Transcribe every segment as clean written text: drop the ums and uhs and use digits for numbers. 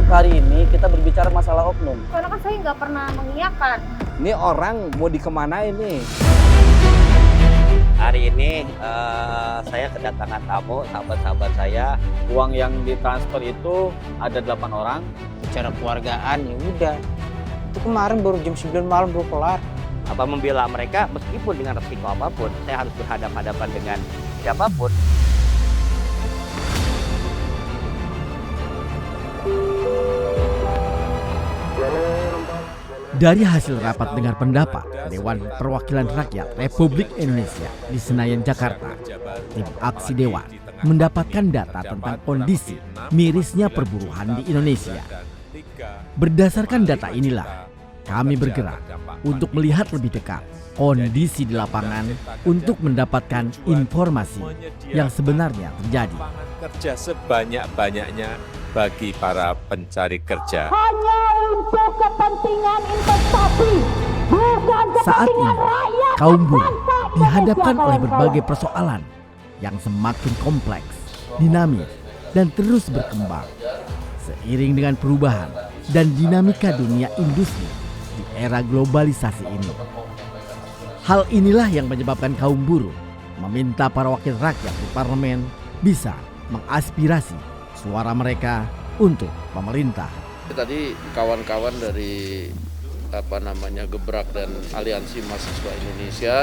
hari ini kita berbicara masalah oknum. Karena kan saya nggak pernah mengiyakan. Ini orang mau dikemanain nih? Hari ini saya kedatangan tamu, sahabat-sahabat saya. Uang yang ditransfer itu ada 8 orang. Secara keluargaan ya udah. Itu kemarin baru jam 9 malam baru kelar. Apa membela mereka meskipun dengan resiko apapun, saya harus berhadapan-hadapan dengan siapapun. Dari hasil rapat dengar pendapat Dewan Perwakilan Rakyat Republik Indonesia di Senayan, Jakarta, tim Aksi Dewan mendapatkan data tentang kondisi mirisnya perburuan di Indonesia. Berdasarkan data inilah, kami bergerak untuk melihat lebih dekat kondisi di lapangan untuk mendapatkan informasi yang sebenarnya terjadi. Kerja sebanyak-banyaknya bagi para pencari kerja. Hanya untuk kepentingan investasi, bukan Saat kepentingan ini, rakyat. kaum buruh dihadapkan oleh berbagai persoalan yang semakin kompleks, dinamis, dan terus berkembang. Seiring dengan perubahan dan dinamika dunia industri di era globalisasi ini. Hal inilah yang menyebabkan kaum buruh meminta para wakil rakyat di parlemen bisa mengaspirasi suara mereka untuk pemerintah. Tadi kawan-kawan dari Gebrak dan Aliansi Mahasiswa Indonesia,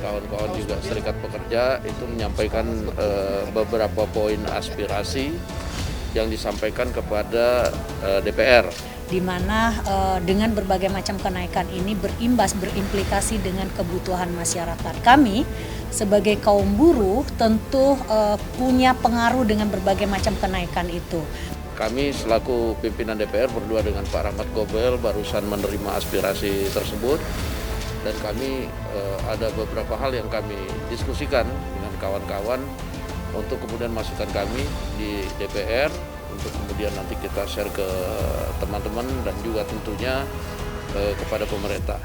kawan-kawan juga Serikat Pekerja itu menyampaikan beberapa poin aspirasi yang disampaikan kepada DPR. Di mana dengan berbagai macam kenaikan ini berimplikasi dengan kebutuhan masyarakat. Kami sebagai kaum buruh tentu punya pengaruh dengan berbagai macam kenaikan itu. Kami selaku pimpinan DPR berdua dengan Pak Rahmat Gobel barusan menerima aspirasi tersebut dan kami ada beberapa hal yang kami diskusikan dengan kawan-kawan untuk kemudian masukan kami di DPR untuk kemudian nanti kita share ke teman-teman dan juga tentunya kepada pemerintah.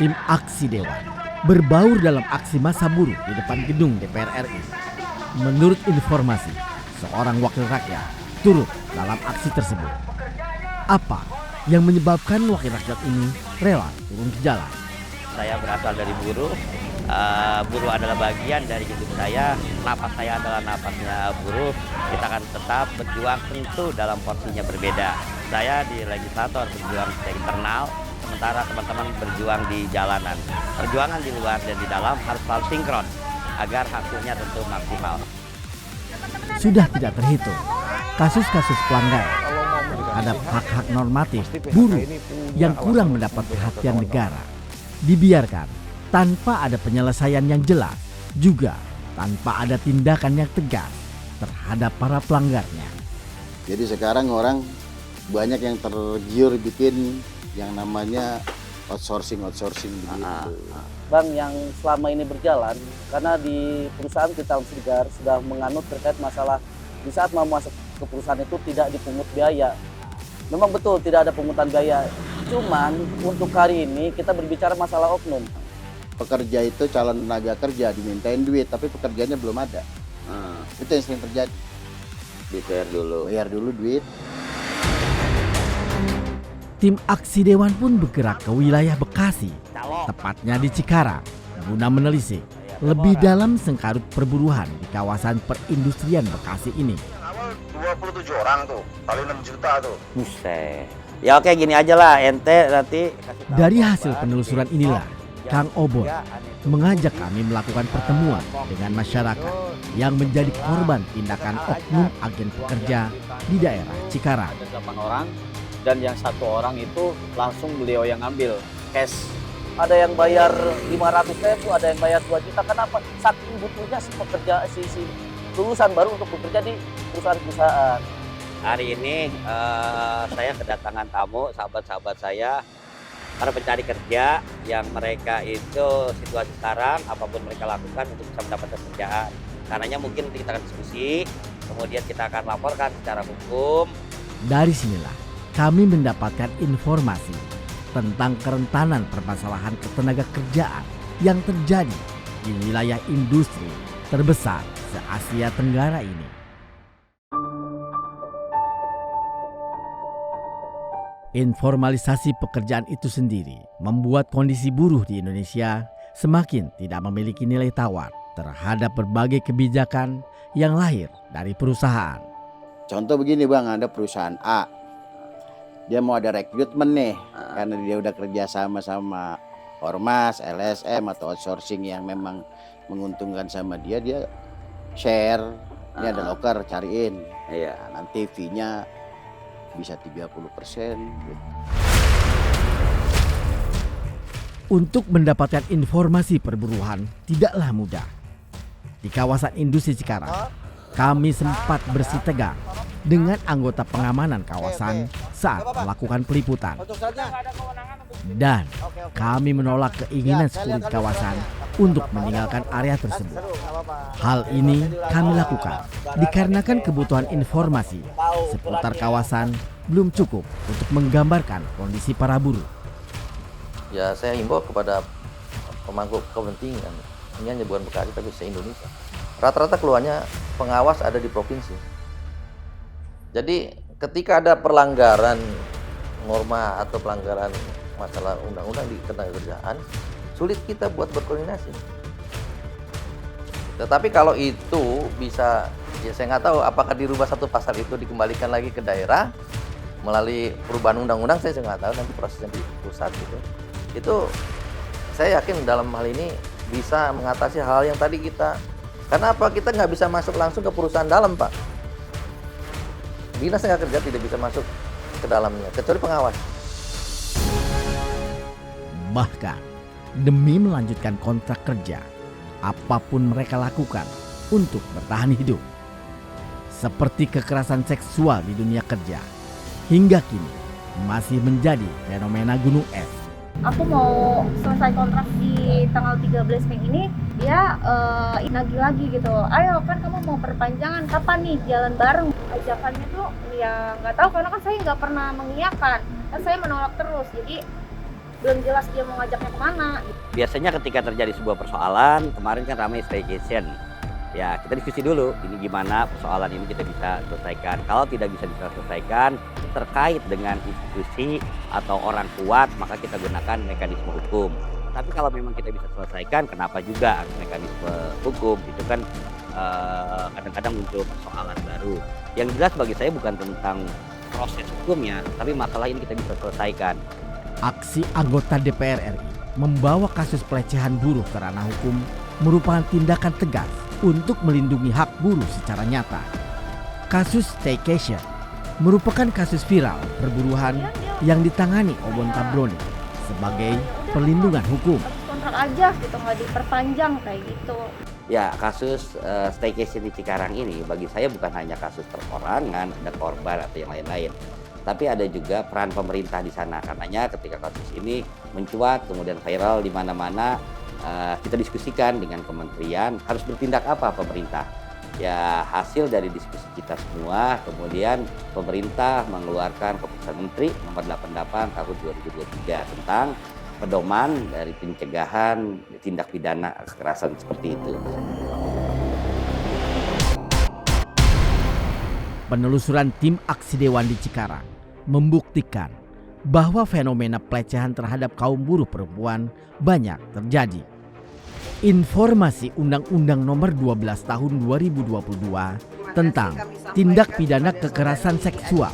Tim Aksi Dewan berbaur dalam aksi massa buruh di depan gedung DPR RI. Menurut informasi, seorang wakil rakyat turut dalam aksi tersebut. Apa yang menyebabkan wakil rakyat ini rela turun ke jalan? Saya berasal dari buruh. Buruh adalah bagian dari hidup saya. Napas saya adalah napasnya buruh. Kita akan tetap berjuang, tentu dalam porsinya berbeda. Saya di legislator berjuang secara internal, sementara teman-teman berjuang di jalanan. Perjuangan di luar dan di dalam harus selalu sinkron agar hasilnya tentu maksimal. Sudah tidak terhitung kasus-kasus pelanggaran terhadap hak-hak normatif buruh yang kurang mendapat perhatian negara. Dibiarkan tanpa ada penyelesaian yang jelas, juga tanpa ada tindakan yang tegas terhadap para pelanggarnya. Jadi sekarang orang banyak yang tergiur bikin yang namanya outsourcing begitu. Bang, yang selama ini berjalan, karena di perusahaan kita Sigar sudah menganut terkait masalah di saat mau masuk ke perusahaan itu tidak dipungut biaya. Memang betul tidak ada pungutan biaya, cuman untuk hari ini kita berbicara masalah oknum. Pekerja itu calon tenaga kerja dimintain duit tapi pekerjaannya belum ada. Itu yang sering terjadi. Bayar dulu duit. Tim Aksi Dewan pun bergerak ke wilayah Bekasi, tepatnya di Cikarang, guna menelisik lebih dalam sengkarut perburuhan di kawasan perindustrian Bekasi ini. 27 orang tuh, kali 6 juta tuh. Buset. Ya oke, gini aja lah, ente nanti kasih tahu Dari korban. hasil penelusuran inilah, Kang Obon mengajak kami melakukan pertemuan dengan masyarakat yang menjadi korban tindakan oknum agen pekerja di daerah Cikarang. Ada 8 orang dan yang 1 orang itu langsung beliau yang ambil cash. Ada yang bayar 500.000, ada yang bayar 2 juta. Kenapa? Saking butuhnya si pekerja, si lulusan baru untuk bekerja di perusahaan-perusahaan. Hari ini saya kedatangan tamu, sahabat-sahabat saya, para pencari kerja yang mereka itu situasi sekarang, apapun mereka lakukan untuk bisa mendapatkan pekerjaan. Karenanya mungkin nanti kita akan diskusi, kemudian kita akan laporkan secara hukum. Dari sinilah kami mendapatkan informasi tentang kerentanan permasalahan ketenaga kerjaan yang terjadi di wilayah industri terbesar se-Asia Tenggara ini. Informalisasi pekerjaan itu sendiri membuat kondisi buruh di Indonesia semakin tidak memiliki nilai tawar terhadap berbagai kebijakan yang lahir dari perusahaan. Contoh begini Bang, ada perusahaan A, dia mau ada rekrutmen nih, karena dia udah kerja sama ormas, LSM atau outsourcing yang memang menguntungkan sama dia share, ini ada loker, cariin. Iya. Nah, nanti fee-nya bisa 30%. Gitu. Untuk mendapatkan informasi perburuhan tidaklah mudah. Di kawasan industri Cikarang, kami sempat bersitegang dengan anggota pengamanan kawasan saat melakukan peliputan. Dan kami menolak keinginan security kawasan untuk meninggalkan area tersebut. Hal ini kami lakukan dikarenakan kebutuhan informasi seputar kawasan belum cukup untuk menggambarkan kondisi para buruh. Ya, saya himbau kepada pemangku kepentingan, ini hanya bukan Bekasi tapi se-Indonesia. Rata-rata keluarnya pengawas ada di provinsi. Jadi ketika ada pelanggaran norma atau pelanggaran masalah undang-undang di ketenagakerjaan, sulit kita buat berkoordinasi. Tetapi kalau itu bisa, ya saya nggak tahu apakah dirubah satu pasal itu dikembalikan lagi ke daerah melalui perubahan undang-undang, saya nggak tahu nanti prosesnya di pusat gitu. Itu saya yakin dalam hal ini bisa mengatasi hal yang tadi kita. Karena apa? Kita nggak bisa masuk langsung ke perusahaan dalam, Pak. Dinas Tenaga Kerja tidak bisa masuk ke dalamnya, kecuali pengawas. Bahkan demi melanjutkan kontrak kerja, apapun mereka lakukan untuk bertahan hidup. Seperti kekerasan seksual di dunia kerja, hingga kini masih menjadi fenomena gunung es. Aku mau selesai kontrak di tanggal 13 Mei ini, dia nagih lagi gitu. Ayo kan kamu mau perpanjangan, kapan nih jalan bareng? Ajakannya tuh ya nggak tahu, karena kan saya nggak pernah mengiyakan. Kan saya menolak terus, jadi belum jelas dia mau ngajaknya kemana. Biasanya ketika terjadi sebuah persoalan, kemarin kan ramai staycation. Ya, kita diskusi dulu, ini gimana persoalan ini kita bisa selesaikan. Kalau tidak bisa diselesaikan terkait dengan institusi atau orang kuat, maka kita gunakan mekanisme hukum. Tapi kalau memang kita bisa selesaikan, kenapa juga mekanisme hukum? Itu kan kadang-kadang muncul persoalan baru. Yang jelas bagi saya bukan tentang proses hukumnya, tapi masalah ini kita bisa selesaikan. Aksi anggota DPR RI membawa kasus pelecehan buruh ke ranah hukum merupakan tindakan tegas untuk melindungi hak buruh secara nyata. Kasus staycation merupakan kasus viral perburuhan yang ditangani Obon Tabroni sebagai perlindungan hukum. Kontrak aja gitu, nggak diperpanjang kayak gitu. Ya, kasus staycation di Cikarang ini bagi saya bukan hanya kasus perorangan, ada korban atau yang lain-lain. Tapi ada juga peran pemerintah di sana. Karenanya ketika kasus ini mencuat, kemudian viral di mana-mana, kita diskusikan dengan kementerian harus bertindak apa pemerintah. Ya, hasil dari diskusi kita semua, kemudian pemerintah mengeluarkan keputusan Menteri nomor 88 tahun 2023 tentang pedoman dari pencegahan tindak pidana kekerasan seperti itu. Penelusuran tim Aksi Dewan di Cikarang membuktikan bahwa fenomena pelecehan terhadap kaum buruh perempuan banyak terjadi. Informasi Undang-Undang Nomor 12 Tahun 2022 tentang tindak pidana kekerasan seksual.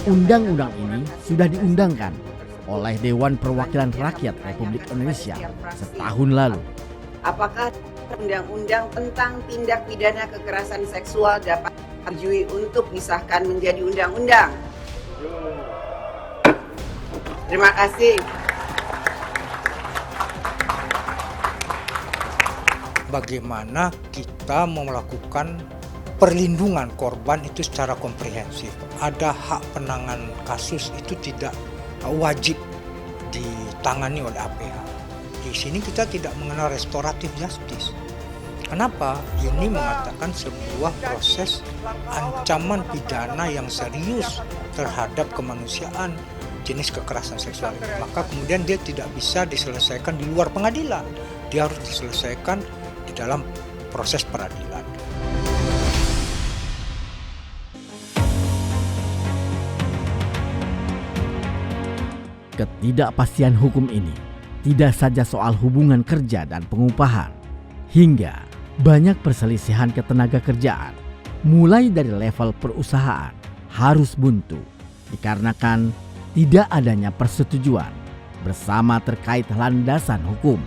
Undang-undang ini sudah diundangkan oleh Dewan Perwakilan Rakyat Republik Indonesia setahun lalu. Apakah undang-undang tentang tindak pidana kekerasan seksual dapat disetujui untuk disahkan menjadi undang-undang? Terima kasih. Bagaimana kita mau melakukan perlindungan korban itu secara komprehensif. Ada hak penanganan kasus itu tidak wajib ditangani oleh APH. Di sini kita tidak mengenal restoratif justice. Kenapa? Ini mengatakan sebuah proses ancaman pidana yang serius terhadap kemanusiaan jenis kekerasan seksual ini. Maka kemudian dia tidak bisa diselesaikan di luar pengadilan. Dia harus diselesaikan di dalam proses peradilan. Ketidakpastian hukum ini tidak saja soal hubungan kerja dan pengupahan, hingga banyak perselisihan ketenaga kerjaan mulai dari level perusahaan harus buntu dikarenakan tidak adanya persetujuan bersama terkait landasan hukum.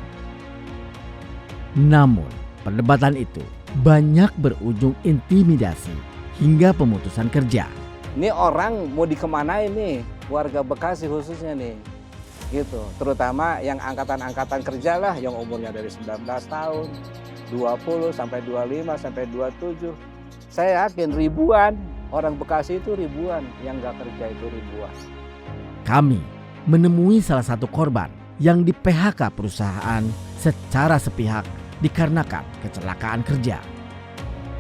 Namun, perdebatan itu banyak berujung intimidasi hingga pemutusan kerja. Ini orang mau dikemanain nih, warga Bekasi khususnya nih, gitu. Terutama yang angkatan-angkatan kerja lah, yang umurnya dari 19 tahun, 20 sampai 25 sampai 27. Saya yakin ribuan orang Bekasi itu ribuan, yang nggak kerja itu ribuan. Kami menemui salah satu korban yang di PHK perusahaan secara sepihak dikarenakan kecelakaan kerja.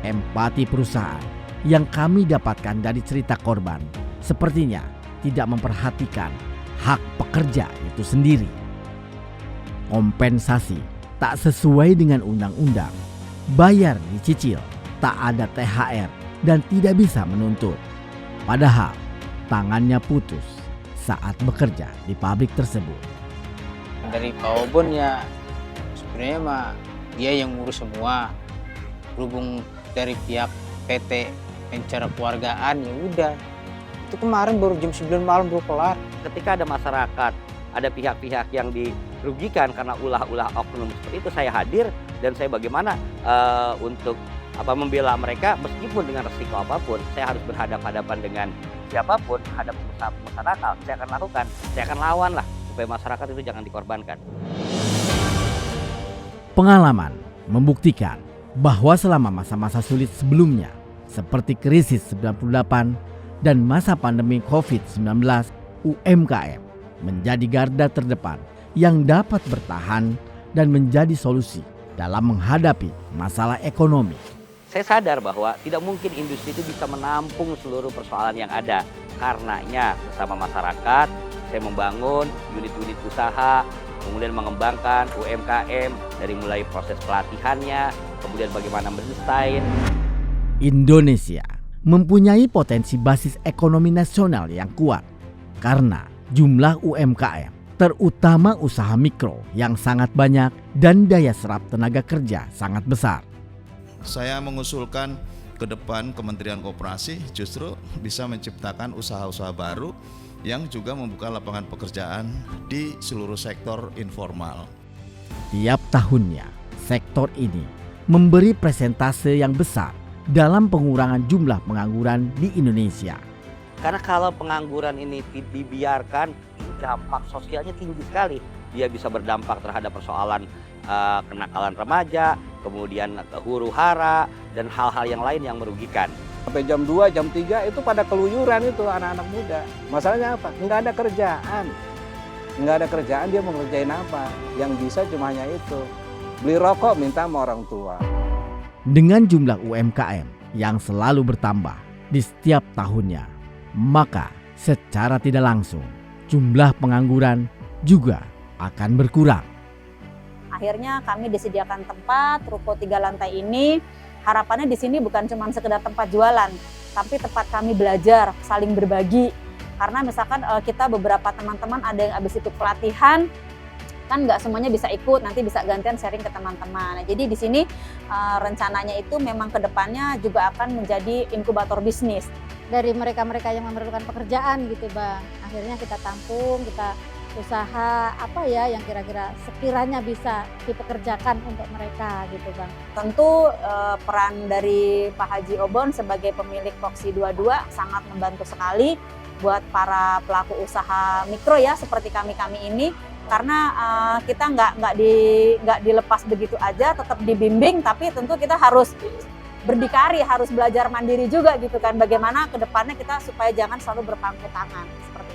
Empati perusahaan yang kami dapatkan dari cerita korban sepertinya tidak memperhatikan hak pekerja itu sendiri. Kompensasi tak sesuai dengan undang-undang, bayar dicicil, tak ada THR dan tidak bisa menuntut. Padahal tangannya putus saat bekerja di pabrik tersebut. Dari Pak Obon ya sebenarnya mah dia yang ngurus semua. Berhubung dari pihak PT Pencara Keluargaan ya udah. Itu kemarin baru jam 9 malam baru kelar. Ketika ada masyarakat, ada pihak-pihak yang dirugikan karena ulah-ulah oknum seperti itu, saya hadir dan saya bagaimana untuk membela mereka meskipun dengan resiko apapun. Saya harus berhadapan-hadapan dengan siapapun, hadap pengusaha nakal, saya akan lakukan, saya akan lawan lah supaya masyarakat itu jangan dikorbankan. Pengalaman membuktikan bahwa selama masa-masa sulit sebelumnya seperti krisis 98 dan masa pandemi COVID-19, UMKM menjadi garda terdepan yang dapat bertahan dan menjadi solusi dalam menghadapi masalah ekonomi. Saya sadar bahwa tidak mungkin industri itu bisa menampung seluruh persoalan yang ada. Karenanya bersama masyarakat, saya membangun unit-unit usaha, kemudian mengembangkan UMKM dari mulai proses pelatihannya, kemudian bagaimana mendesain. Indonesia mempunyai potensi basis ekonomi nasional yang kuat karena jumlah UMKM, terutama usaha mikro yang sangat banyak dan daya serap tenaga kerja sangat besar. Saya mengusulkan ke depan Kementerian Koperasi justru bisa menciptakan usaha-usaha baru yang juga membuka lapangan pekerjaan di seluruh sektor informal. Tiap tahunnya, sektor ini memberi presentase yang besar dalam pengurangan jumlah pengangguran di Indonesia. Karena kalau pengangguran ini dibiarkan, dampak sosialnya tinggi sekali. Dia bisa berdampak terhadap persoalan kenakalan remaja, kemudian huru-hara, dan hal-hal yang lain yang merugikan. Sampai jam 2, jam 3 itu pada keluyuran itu anak-anak muda. Masalahnya apa? Nggak ada kerjaan. Nggak ada kerjaan, dia mau ngerjain apa? Yang bisa cuma hanya itu. Beli rokok minta sama orang tua. Dengan jumlah UMKM yang selalu bertambah di setiap tahunnya, maka secara tidak langsung jumlah pengangguran juga akan berkurang. Akhirnya kami disediakan tempat, ruko 3 lantai ini. Harapannya di sini bukan cuma sekedar tempat jualan, tapi tempat kami belajar, saling berbagi. Karena misalkan kita beberapa teman-teman ada yang habis itu pelatihan, kan nggak semuanya bisa ikut, nanti bisa gantian sharing ke teman-teman. Nah, jadi di sini rencananya itu memang kedepannya juga akan menjadi inkubator bisnis. Dari mereka-mereka yang memerlukan pekerjaan gitu Bang, akhirnya kita tampung, kita usaha apa ya yang kira-kira sekiranya bisa dipekerjakan untuk mereka gitu Bang. Tentu peran dari Pak Haji Obon sebagai pemilik Voxi 22 sangat membantu sekali buat para pelaku usaha mikro ya seperti kami-kami ini, karena kita nggak dilepas begitu aja, tetap dibimbing, tapi tentu kita harus berdikari, harus belajar mandiri juga gitu kan, bagaimana kedepannya kita supaya jangan selalu berpangku tangan seperti